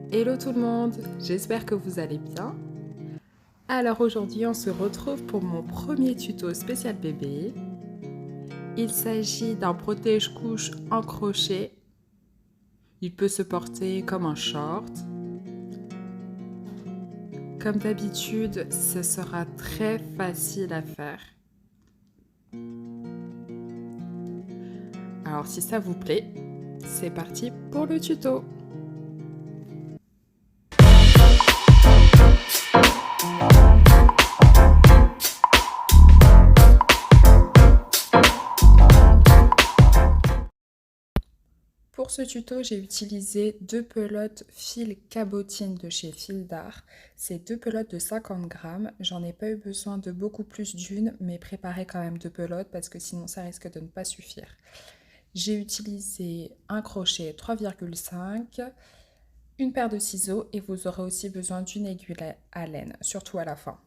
Hello tout le monde, j'espère que vous allez bien. Alors aujourd'hui on se retrouve pour mon premier tuto spécial bébé. Il s'agit d'un protège-couche en crochet. Il peut se porter comme un short. Comme d'habitude, ce sera très facile à faire. Alors si ça vous plaît, c'est parti pour le tuto. Pour ce tuto, j'ai utilisé deux pelotes fil cabotine de chez Fil d'Art. C'est deux pelotes de 50 grammes. J'en ai pas eu besoin de beaucoup plus d'une, mais préparez quand même deux pelotes parce que sinon ça risque de ne pas suffire. J'ai utilisé un crochet 3,5, une paire de ciseaux et vous aurez aussi besoin d'une aiguille à laine, surtout à la fin.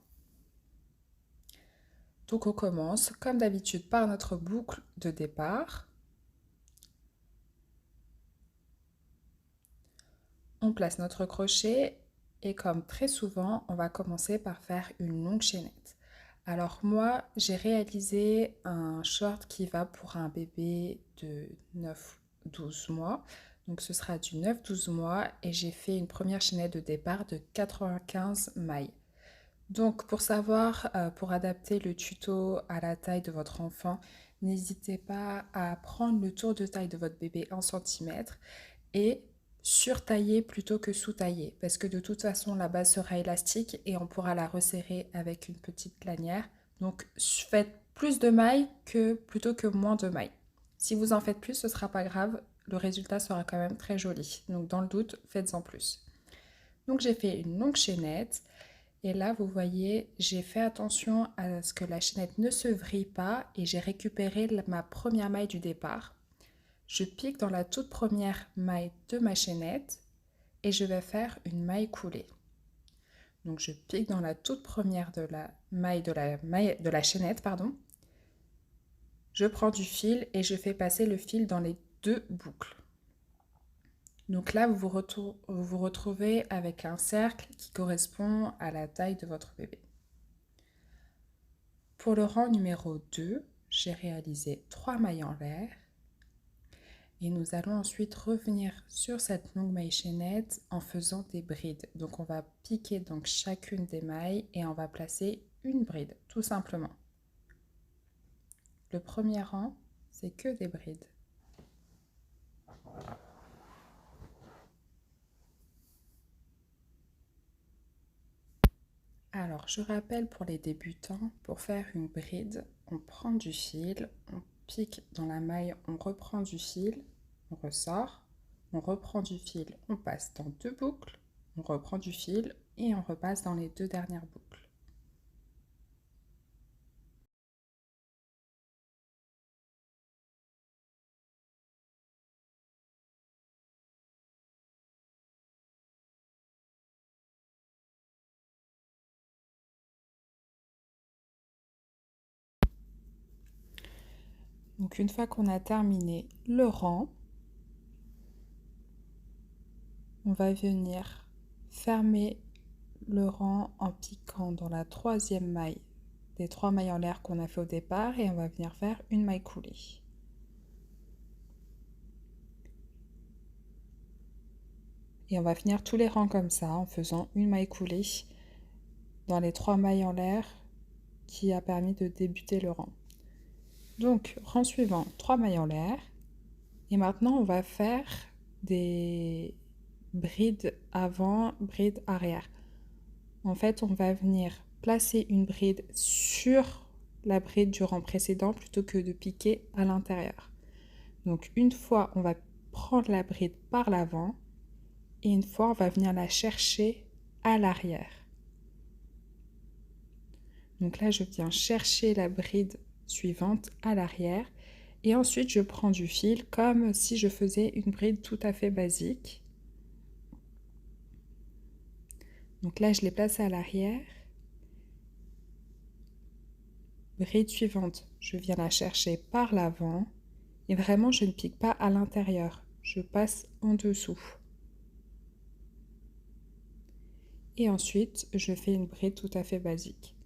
Donc on commence comme d'habitude par notre boucle de départ. On place notre crochet et comme très souvent, on va commencer par faire une longue chaînette. Alors moi, j'ai réalisé un short qui va pour un bébé de 9-12 mois. Donc ce sera du 9-12 mois et j'ai fait une première chaînette de départ de 95 mailles. Donc pour savoir, pour adapter le tuto à la taille de votre enfant, n'hésitez pas à prendre le tour de taille de votre bébé en centimètres et surtailler plutôt que sous-tailler parce que de toute façon la base sera élastique et on pourra la resserrer avec une petite lanière. Donc faites plus de mailles plutôt que moins de mailles. Si vous en faites plus, ce ne sera pas grave, le résultat sera quand même très joli. Donc dans le doute, faites-en plus. Donc j'ai fait une longue chaînette et là vous voyez, j'ai fait attention à ce que la chaînette ne se vrille pas et j'ai récupéré ma première maille du départ. Je pique dans la toute première maille de ma chaînette et je vais faire une maille coulée. Donc je pique dans la toute première de la maille de la chaînette, pardon. Je prends du fil et je fais passer le fil dans les deux boucles. Donc là, vous vous retrouvez avec un cercle qui correspond à la taille de votre bébé. Pour le rang numéro 2, j'ai réalisé 3 mailles en l'air. Et nous allons ensuite revenir sur cette longue maille chaînette en faisant des brides. Donc on va piquer donc chacune des mailles et on va placer une bride, tout simplement. Le premier rang, c'est que des brides. Alors je rappelle pour les débutants, pour faire une bride, on prend du fil, on pique dans la maille, on reprend du fil, on ressort, on reprend du fil, on passe dans deux boucles, on reprend du fil et on repasse dans les deux dernières boucles. Donc une fois qu'on a terminé le rang, on va venir fermer le rang en piquant dans la troisième maille des 3 mailles en l'air qu'on a fait au départ et on va venir faire une maille coulée. Et on va finir tous les rangs comme ça en faisant une maille coulée dans les 3 mailles en l'air qui a permis de débuter le rang. Donc rang suivant, 3 mailles en l'air. Et maintenant on va faire des bride avant, bride arrière. En fait, on va venir placer une bride sur la bride du rang précédent plutôt que de piquer à l'intérieur. Donc une fois, on va prendre la bride par l'avant et une fois, on va venir la chercher à l'arrière. Donc là, je viens chercher la bride suivante à l'arrière et ensuite, je prends du fil comme si je faisais une bride tout à fait basique. Donc là, je les place à l'arrière. Bride suivante, je viens la chercher par l'avant et vraiment, je ne pique pas à l'intérieur. Je passe en dessous. Et ensuite, je fais une bride tout à fait basique.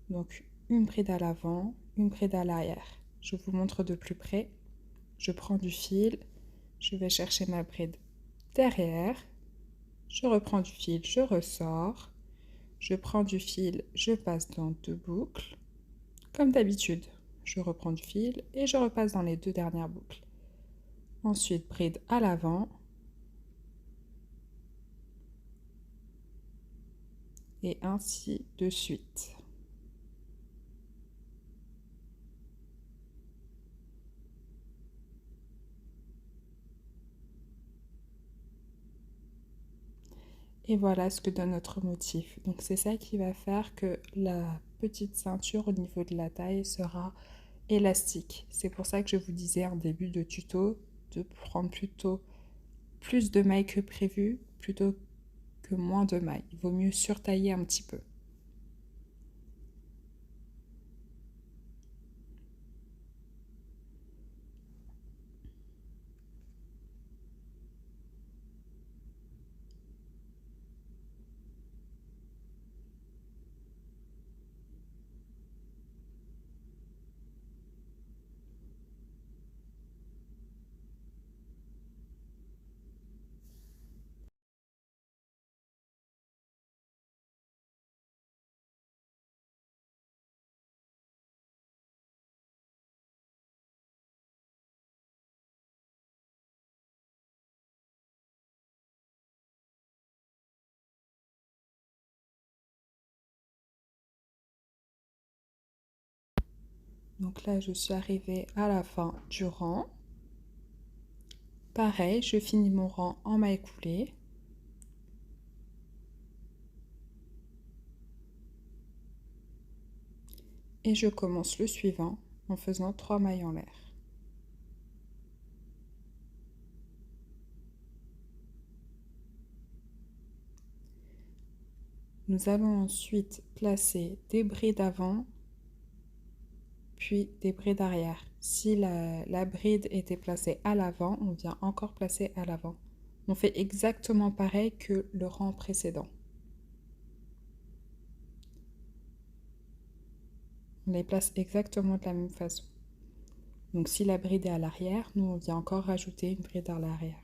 Donc, une bride à l'avant, une bride à l'arrière. Je vous montre de plus près. Je prends du fil, je vais chercher ma bride derrière, je reprends du fil, je ressors, je prends du fil, je passe dans deux boucles. Comme d'habitude, je reprends du fil et je repasse dans les deux dernières boucles. Ensuite, bride à l'avant et ainsi de suite. Et voilà ce que donne notre motif. Donc c'est ça qui va faire que la petite ceinture au niveau de la taille sera élastique. C'est pour ça que je vous disais en début de tuto de prendre plutôt plus de mailles que prévu plutôt que moins de mailles. Il vaut mieux surtailler un petit peu. Donc là, je suis arrivée à la fin du rang. Pareil, je finis mon rang en mailles coulées. Et je commence le suivant en faisant 3 mailles en l'air. Nous allons ensuite placer des brides avant, puis des brides arrière. Si la bride était placée à l'avant, on vient encore placer à l'avant. On fait exactement pareil que le rang précédent. On les place exactement de la même façon. Donc si la bride est à l'arrière, nous on vient encore rajouter une bride à l'arrière.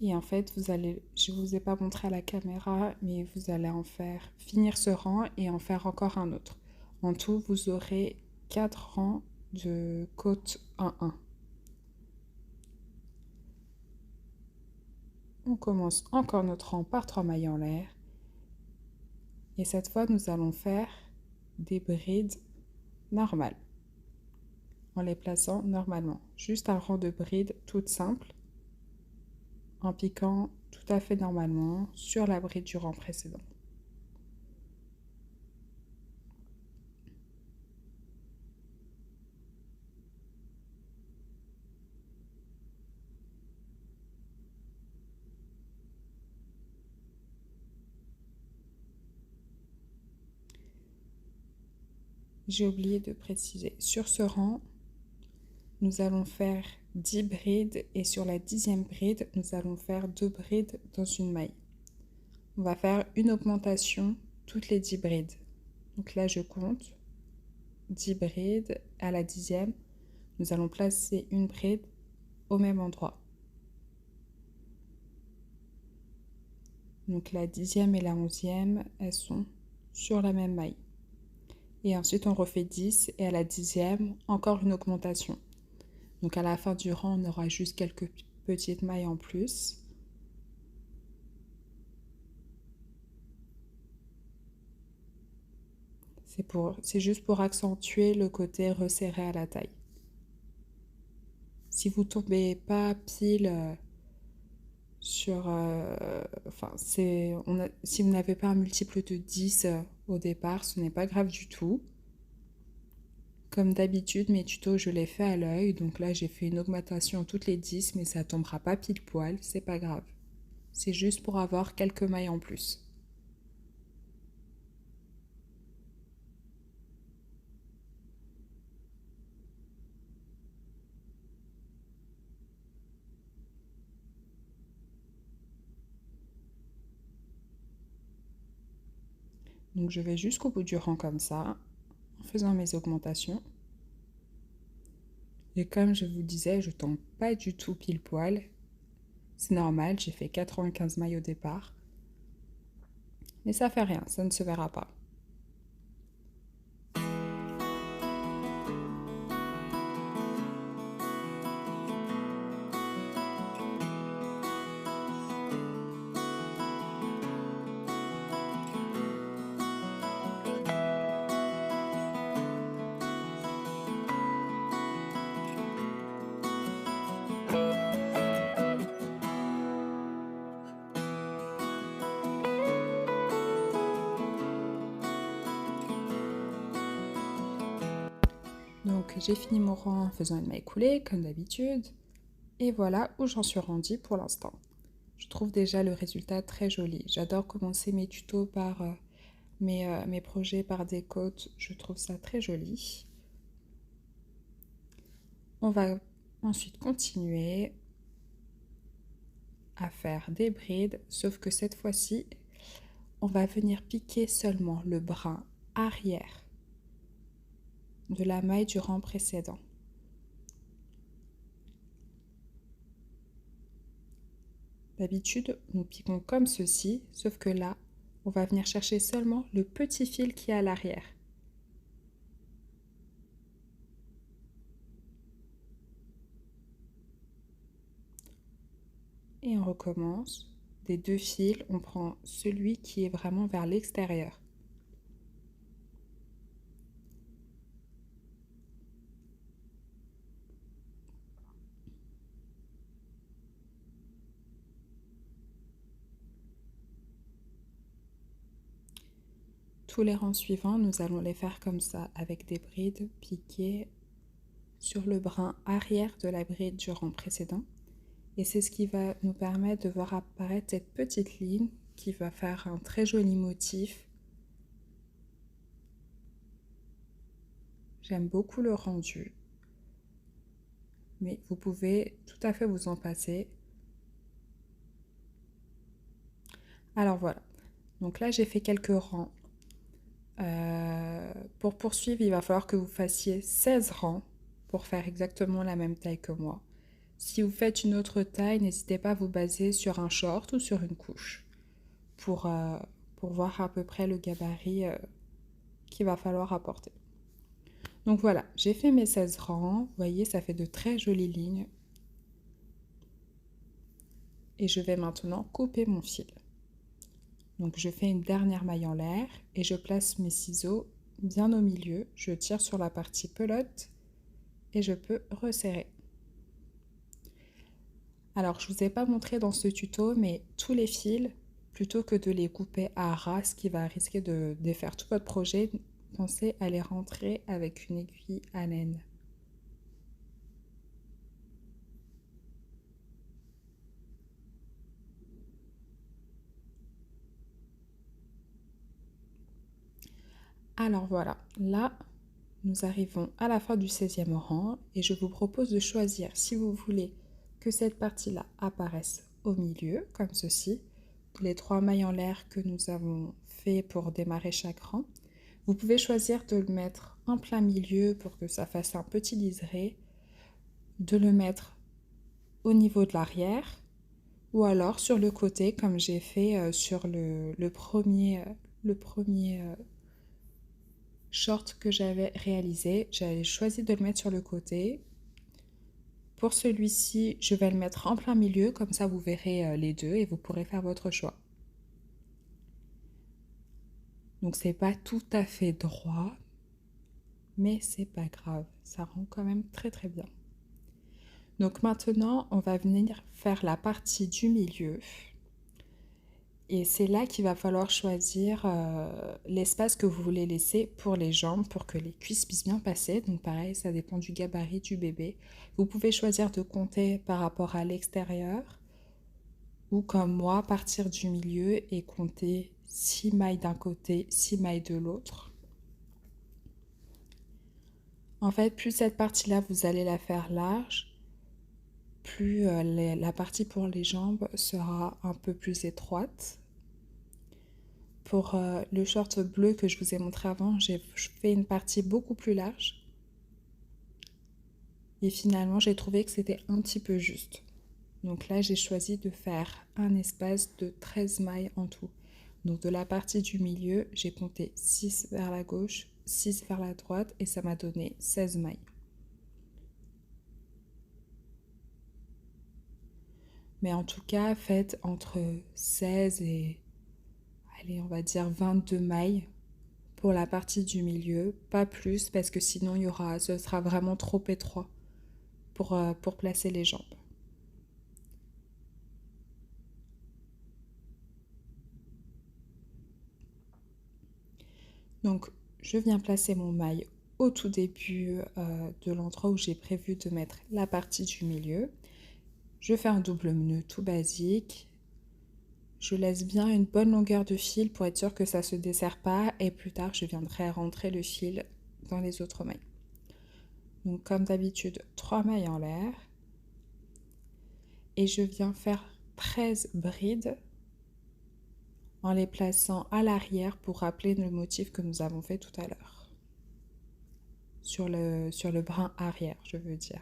Et en fait, je ne vous ai pas montré à la caméra, mais vous allez finir ce rang et en faire encore un autre. En tout, vous aurez 4 rangs de côte 1-1. On commence encore notre rang par 3 mailles en l'air. Et cette fois, nous allons faire des brides normales, en les plaçant normalement. Juste un rang de brides toute simple, en piquant tout à fait normalement sur la bride du rang précédent. J'ai oublié de préciser, sur ce rang, nous allons faire 10 brides et sur la 10e bride, nous allons faire 2 brides dans une maille. On va faire une augmentation toutes les 10 brides. Donc là, je compte 10 brides. À la 10e, nous allons placer une bride au même endroit. Donc la 10e et la 11e, elles sont sur la même maille. Et ensuite, on refait 10 et à la 10e, encore une augmentation. Donc à la fin du rang, on aura juste quelques petites mailles en plus. C'est juste pour accentuer le côté resserré à la taille. Si vous tombez pas pile sur... si vous n'avez pas un multiple de 10 au départ, ce n'est pas grave du tout. Comme d'habitude, mes tutos, je les fais à l'œil. Donc là, j'ai fait une augmentation toutes les 10, mais ça tombera pas pile poil, c'est pas grave. C'est juste pour avoir quelques mailles en plus. Donc je vais jusqu'au bout du rang comme ça, en faisant mes augmentations. Et comme je vous disais, je tombe pas du tout pile poil. C'est normal, j'ai fait 95 mailles au départ. Mais ça fait rien, ça ne se verra pas. Donc j'ai fini mon rang en faisant une maille coulée, comme d'habitude. Et voilà où j'en suis rendue pour l'instant. Je trouve déjà le résultat très joli. J'adore commencer mes tutos par mes projets par des côtes. Je trouve ça très joli. On va ensuite continuer à faire des brides, sauf que cette fois-ci, on va venir piquer seulement le brin arrière de la maille du rang précédent. D'habitude, nous piquons comme ceci, sauf que là, on va venir chercher seulement le petit fil qui est à l'arrière. Et on recommence. Des deux fils, on prend celui qui est vraiment vers l'extérieur. Tous les rangs suivants, nous allons les faire comme ça, avec des brides piquées sur le brin arrière de la bride du rang précédent. Et c'est ce qui va nous permettre de voir apparaître cette petite ligne qui va faire un très joli motif. J'aime beaucoup le rendu, mais vous pouvez tout à fait vous en passer. Alors voilà, donc là j'ai fait quelques rangs. Pour poursuivre, il va falloir que vous fassiez 16 rangs pour faire exactement la même taille que moi. Si vous faites une autre taille, n'hésitez pas à vous baser sur un short ou sur une couche pour, pour voir à peu près le gabarit qu'il va falloir apporter. Donc voilà, j'ai fait mes 16 rangs. Vous voyez, ça fait de très jolies lignes. Et je vais maintenant couper mon fil. Donc je fais une dernière maille en l'air et je place mes ciseaux bien au milieu. Je tire sur la partie pelote et je peux resserrer. Alors je ne vous ai pas montré dans ce tuto, mais tous les fils, plutôt que de les couper à ras, ce qui va risquer de défaire tout votre projet, pensez à les rentrer avec une aiguille à laine. Alors voilà, là, nous arrivons à la fin du 16e rang et je vous propose de choisir si vous voulez que cette partie-là apparaisse au milieu, comme ceci, les 3 mailles en l'air que nous avons fait pour démarrer chaque rang. Vous pouvez choisir de le mettre en plein milieu pour que ça fasse un petit liseré, de le mettre au niveau de l'arrière ou alors sur le côté comme j'ai fait sur le premier short que j'avais réalisé. J'avais choisi de le mettre sur le côté. Pour celui-ci, je vais le mettre en plein milieu, comme ça vous verrez les deux et vous pourrez faire votre choix. Donc c'est pas tout à fait droit, mais c'est pas grave, ça rend quand même très très bien. Donc maintenant, on va venir faire la partie du milieu. Et c'est là qu'il va falloir choisir l'espace que vous voulez laisser pour les jambes pour que les cuisses puissent bien passer. Donc pareil, ça dépend du gabarit du bébé. Vous pouvez choisir de compter par rapport à l'extérieur ou comme moi, partir du milieu et compter 6 mailles d'un côté, 6 mailles de l'autre. En fait, plus cette partie-là, vous allez la faire large, plus la partie pour les jambes sera un peu plus étroite. Pour le short bleu que je vous ai montré avant, j'ai fait une partie beaucoup plus large. Et finalement, j'ai trouvé que c'était un petit peu juste. Donc là, j'ai choisi de faire un espace de 13 mailles en tout. Donc de la partie du milieu, j'ai compté 6 vers la gauche, 6 vers la droite et ça m'a donné 16 mailles. Mais en tout cas, faites entre 16 et, allez, on va dire 22 mailles pour la partie du milieu, pas plus parce que sinon ce sera vraiment trop étroit pour placer les jambes. Donc je viens placer mon maille au tout début de l'endroit où j'ai prévu de mettre la partie du milieu. Je fais un double nœud tout basique. Je laisse bien une bonne longueur de fil pour être sûr que ça ne se dessert pas et plus tard je viendrai rentrer le fil dans les autres mailles. Donc comme d'habitude, 3 mailles en l'air et je viens faire 13 brides en les plaçant à l'arrière pour rappeler le motif que nous avons fait tout à l'heure. Sur le brin arrière, je veux dire.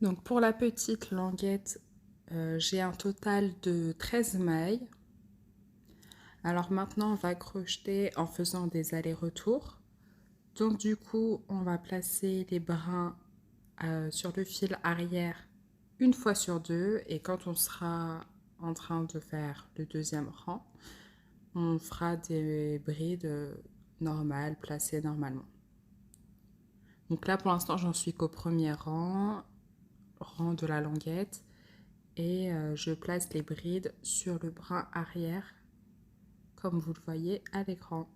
Donc pour la petite languette, j'ai un total de 13 mailles. Alors maintenant, on va crocheter en faisant des allers-retours. Donc du coup, on va placer les brins sur le fil arrière une fois sur deux. Et quand on sera en train de faire le deuxième rang, on fera des brides normales, placées normalement. Donc là, pour l'instant, j'en suis qu'au premier rang de la languette. Et je place les brides sur le brin arrière, comme vous le voyez à l'écran.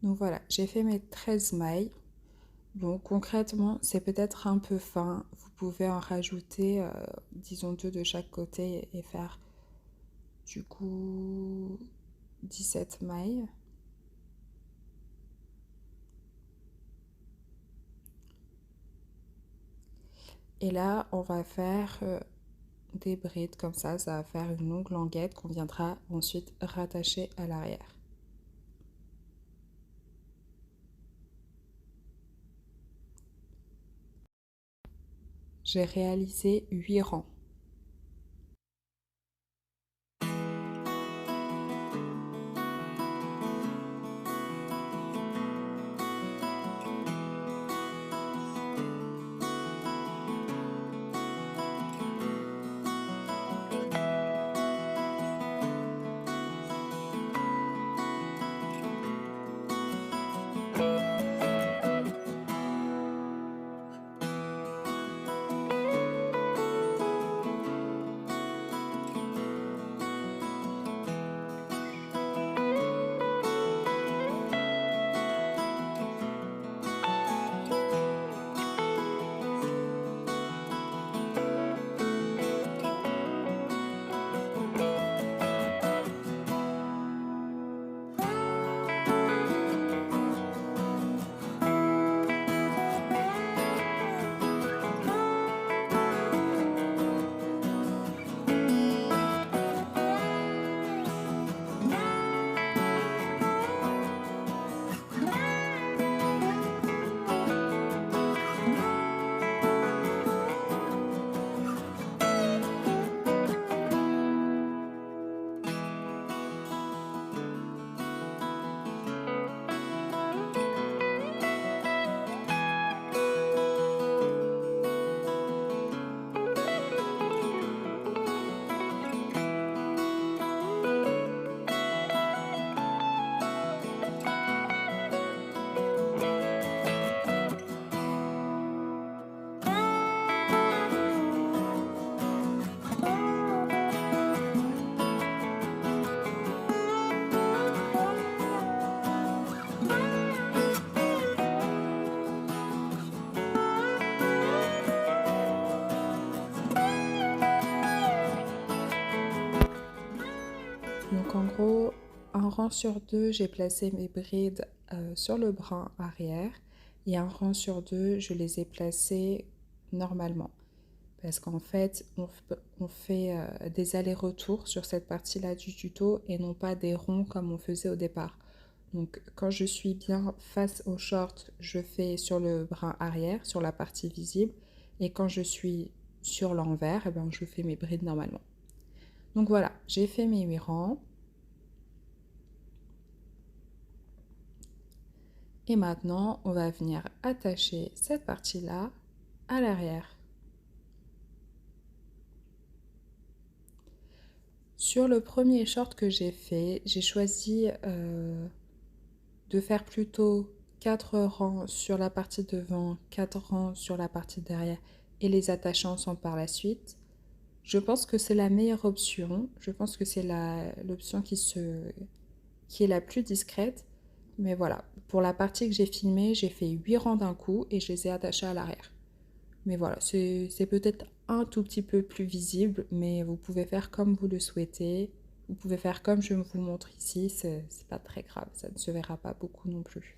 Donc voilà, j'ai fait mes 13 mailles. Bon, concrètement, c'est peut-être un peu fin. Vous pouvez en rajouter, disons, 2 de chaque côté et faire du coup 17 mailles. Et là, on va faire des brides comme ça va faire une longue languette qu'on viendra ensuite rattacher à l'arrière. J'ai réalisé 8 rangs. un rang sur deux, j'ai placé mes brides sur le brin arrière et un rang sur deux, je les ai placés normalement. Parce qu'en fait, on fait des allers-retours sur cette partie-là du tuto et non pas des ronds comme on faisait au départ. Donc quand je suis bien face au short, je fais sur le brin arrière, sur la partie visible. Et quand je suis sur l'envers, eh ben, je fais mes brides normalement. Donc voilà, j'ai fait mes 8 rangs. Et maintenant, on va venir attacher cette partie-là à l'arrière. Sur le premier short que j'ai fait, j'ai choisi de faire plutôt 4 rangs sur la partie devant, 4 rangs sur la partie derrière et les attacher ensemble par la suite. Je pense que c'est la meilleure option. Je pense que c'est l'option qui est la plus discrète. Mais voilà, pour la partie que j'ai filmée, j'ai fait 8 rangs d'un coup et je les ai attachés à l'arrière. Mais voilà, c'est peut-être un tout petit peu plus visible, mais vous pouvez faire comme vous le souhaitez. Vous pouvez faire comme je vous montre ici, c'est pas très grave, ça ne se verra pas beaucoup non plus.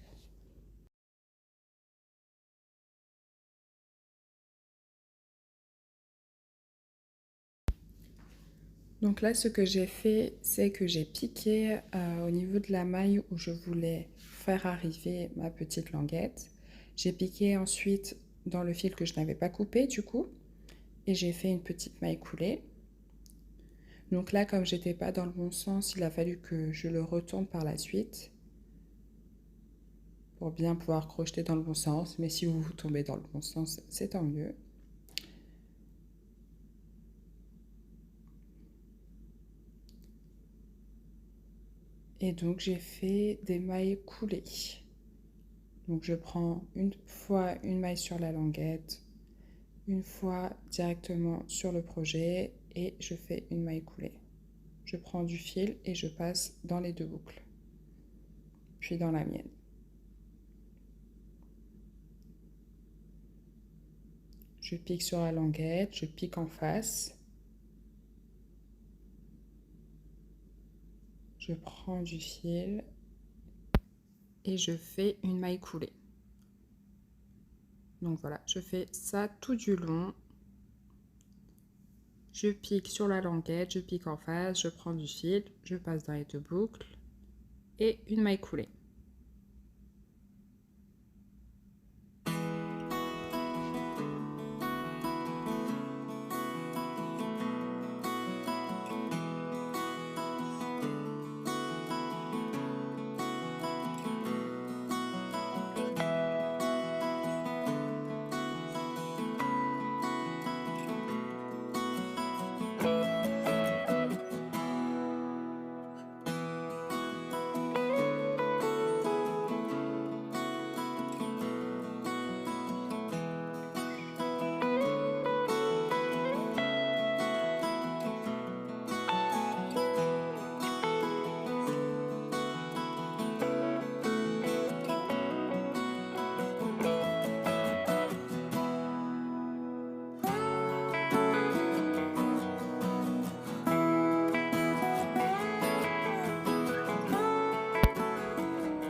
Donc là, ce que j'ai fait, c'est que j'ai piqué au niveau de la maille où je voulais faire arriver ma petite languette. J'ai piqué ensuite dans le fil que je n'avais pas coupé du coup, et j'ai fait une petite maille coulée. Donc là, comme j'étais pas dans le bon sens, il a fallu que je le retourne par la suite pour bien pouvoir crocheter dans le bon sens. Mais si vous tombez dans le bon sens, c'est tant mieux. Et donc j'ai fait des mailles coulées. Donc je prends une fois une maille sur la languette, une fois directement sur le projet et je fais une maille coulée. Je prends du fil et je passe dans les deux boucles, puis dans la mienne. Je pique sur la languette, je pique en face. Je prends du fil et je fais une maille coulée. Donc voilà, je fais ça tout du long. Je pique sur la languette, je pique en face, je prends du fil, je passe dans les deux boucles et une maille coulée.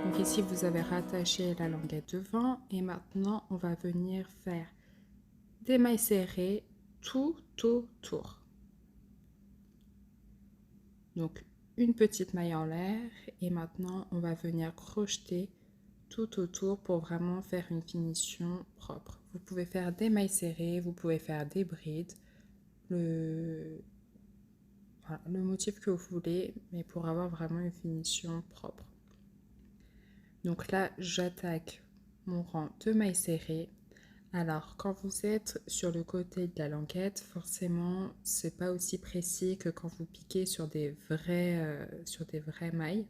Donc ici, vous avez rattaché la languette devant et maintenant, on va venir faire des mailles serrées tout autour. Donc, une petite maille en l'air et maintenant, on va venir crocheter tout autour pour vraiment faire une finition propre. Vous pouvez faire des mailles serrées, vous pouvez faire des brides, le motif que vous voulez, mais pour avoir vraiment une finition propre. Donc là, j'attaque mon rang de mailles serrées. Alors, quand vous êtes sur le côté de la languette, forcément, c'est pas aussi précis que quand vous piquez sur des vraies mailles.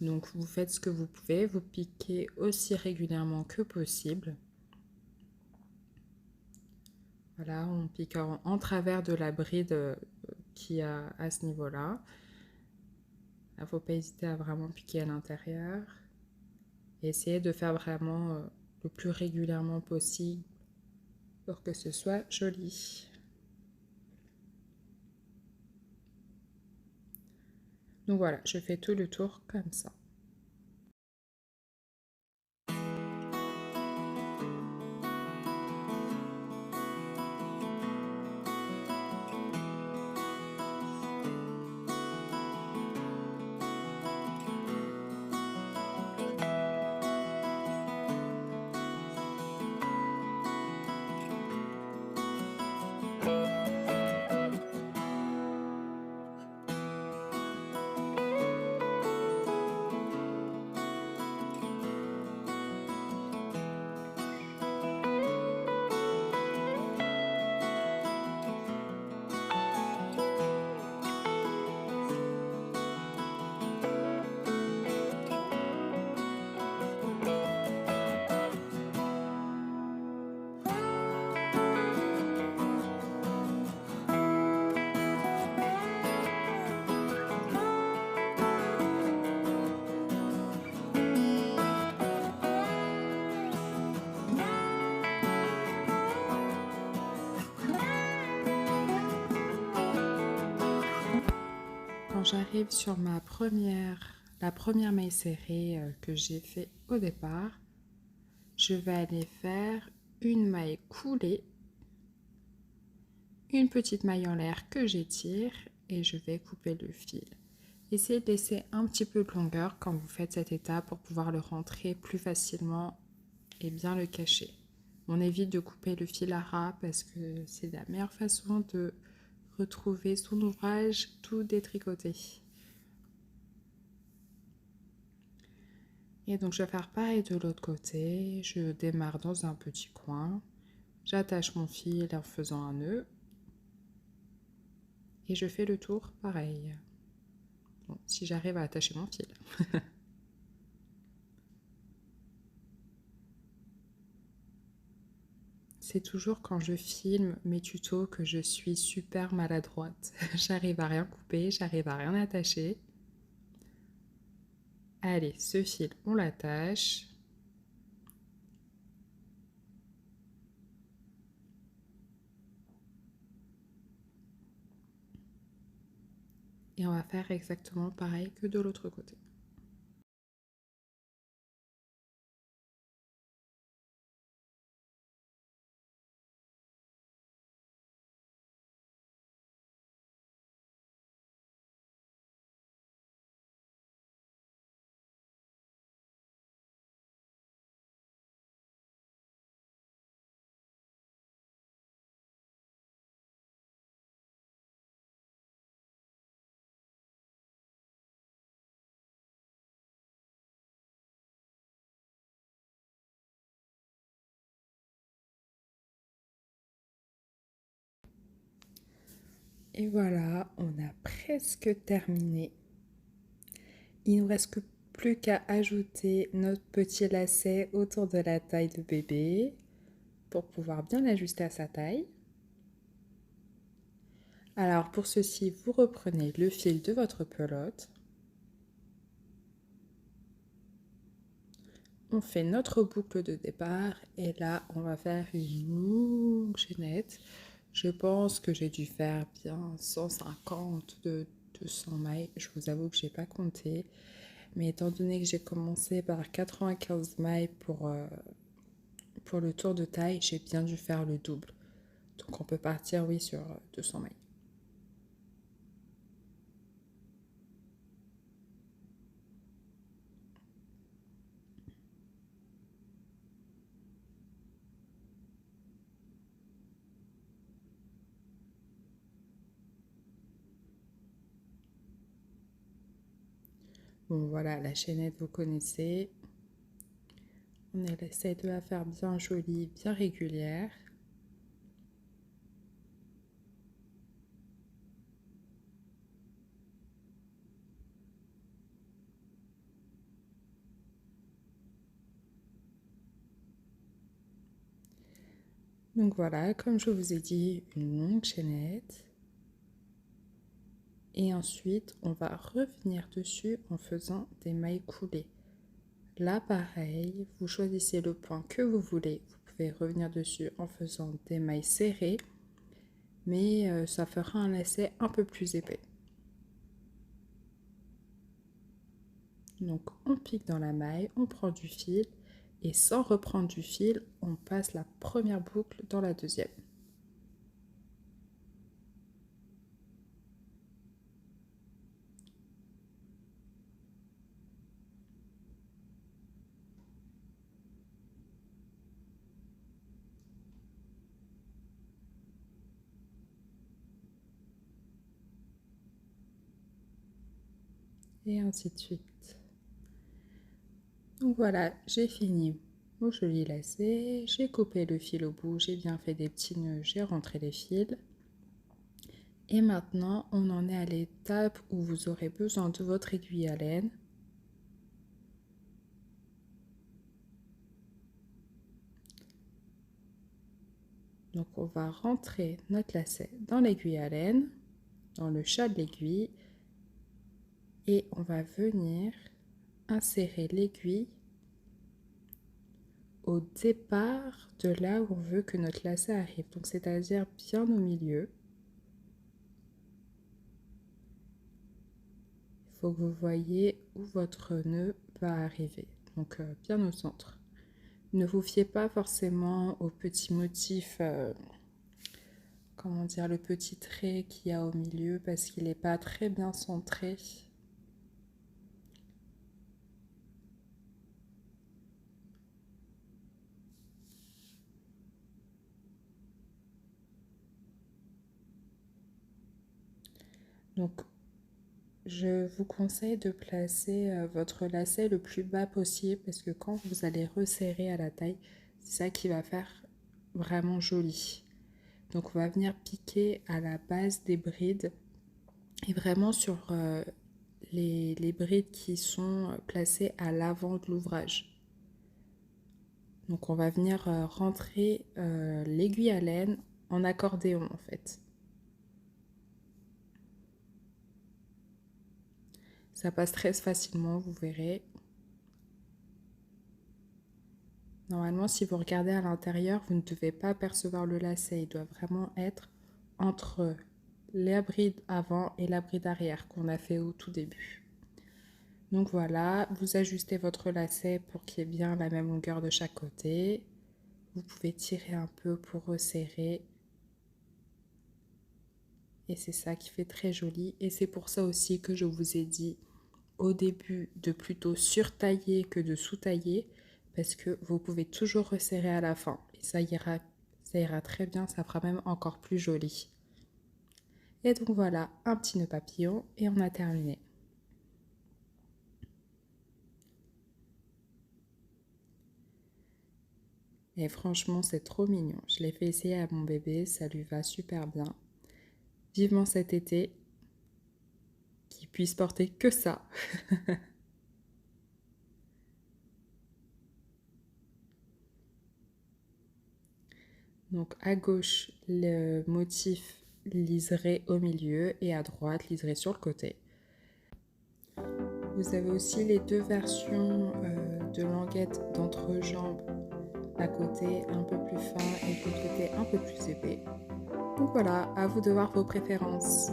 Donc, vous faites ce que vous pouvez, vous piquez aussi régulièrement que possible. Voilà, on pique en travers de la bride qui a à ce niveau-là. Il ne faut pas hésiter à vraiment piquer à l'intérieur. Et essayer de faire vraiment le plus régulièrement possible pour que ce soit joli. Donc voilà, je fais tout le tour comme ça. Quand j'arrive sur la première maille serrée que j'ai fait au départ, je vais aller faire une maille coulée, une petite maille en l'air que j'étire et je vais couper le fil. Essayez de laisser un petit peu de longueur quand vous faites cette étape pour pouvoir le rentrer plus facilement et bien le cacher. On évite de couper le fil à ras parce que c'est la meilleure façon de retrouver son ouvrage tout détricoté. Et donc je vais faire pareil de l'autre côté. Je démarre dans un petit coin. J'attache mon fil en faisant un nœud. Et je fais le tour pareil. Bon, si j'arrive à attacher mon fil. C'est toujours quand je filme mes tutos que je suis super maladroite. J'arrive à rien couper, j'arrive à rien attacher. Allez, ce fil, on l'attache. Et on va faire exactement pareil que de l'autre côté. Et voilà, on a presque terminé. Il ne nous reste plus qu'à ajouter notre petit lacet autour de la taille de bébé pour pouvoir bien l'ajuster à sa taille. Alors pour ceci, vous reprenez le fil de votre pelote. On fait notre boucle de départ et là, on va faire une longue chaînette. Je pense que j'ai dû faire bien 150 de 200 mailles. Je vous avoue que je n'ai pas compté. Mais étant donné que j'ai commencé par 95 mailles pour le tour de taille, j'ai bien dû faire le double. Donc on peut partir, oui, sur 200 mailles. Bon voilà, la chaînette, vous connaissez. On essaie de la faire bien jolie, bien régulière. Donc voilà, comme je vous ai dit, une longue chaînette. Et ensuite, on va revenir dessus en faisant des mailles coulées. Là, pareil, vous choisissez le point que vous voulez. Vous pouvez revenir dessus en faisant des mailles serrées, mais ça fera un lacet un peu plus épais. Donc on pique dans la maille, on prend du fil et sans reprendre du fil, on passe la première boucle dans la deuxième. Et ainsi de suite. Donc voilà, j'ai fini mon joli lacet, j'ai coupé le fil au bout, j'ai bien fait des petits nœuds, j'ai rentré les fils. Et maintenant, on en est à l'étape où vous aurez besoin de votre aiguille à laine. Donc on va rentrer notre lacet dans l'aiguille à laine, dans le chat de l'aiguille, et on va venir insérer l'aiguille au départ de là où on veut que notre lacet arrive, donc c'est-à-dire bien au milieu. Il faut que vous voyez où votre nœud va arriver, donc bien au centre. Ne vous fiez pas forcément au petit motif, comment dire, le petit trait qu'il y a au milieu parce qu'il n'est pas très bien centré. Donc, je vous conseille de placer votre lacet le plus bas possible parce que quand vous allez resserrer à la taille, c'est ça qui va faire vraiment joli. Donc, on va venir piquer à la base des brides et vraiment sur les brides qui sont placées à l'avant de l'ouvrage. Donc, on va venir rentrer l'aiguille à laine en accordéon en fait. Ça passe très facilement, vous verrez. Normalement, si vous regardez à l'intérieur, vous ne devez pas percevoir le lacet. Il doit vraiment être entre la bride avant et la bride arrière qu'on a fait au tout début. Donc voilà, vous ajustez votre lacet pour qu'il y ait bien la même longueur de chaque côté. Vous pouvez tirer un peu pour resserrer. Et c'est ça qui fait très joli. Et c'est pour ça aussi que je vous ai dit au début de plutôt surtailler que de sous-tailler parce que vous pouvez toujours resserrer à la fin et ça ira très bien, ça fera même encore plus joli. Et donc voilà, un petit nœud papillon et on a terminé. Et franchement, c'est trop mignon. Je l'ai fait essayer à mon bébé, ça lui va super bien. Vivement cet été, qu'il puisse porter que ça. Donc à gauche, le motif liseré au milieu et à droite, liseré sur le côté. Vous avez aussi les deux versions de languettes d'entrejambe, à côté un peu plus fin et de l'autre côté un peu plus épais. Donc voilà, à vous de voir vos préférences.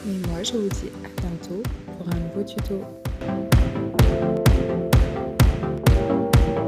Et moi, je vous dis à bientôt pour un nouveau tuto.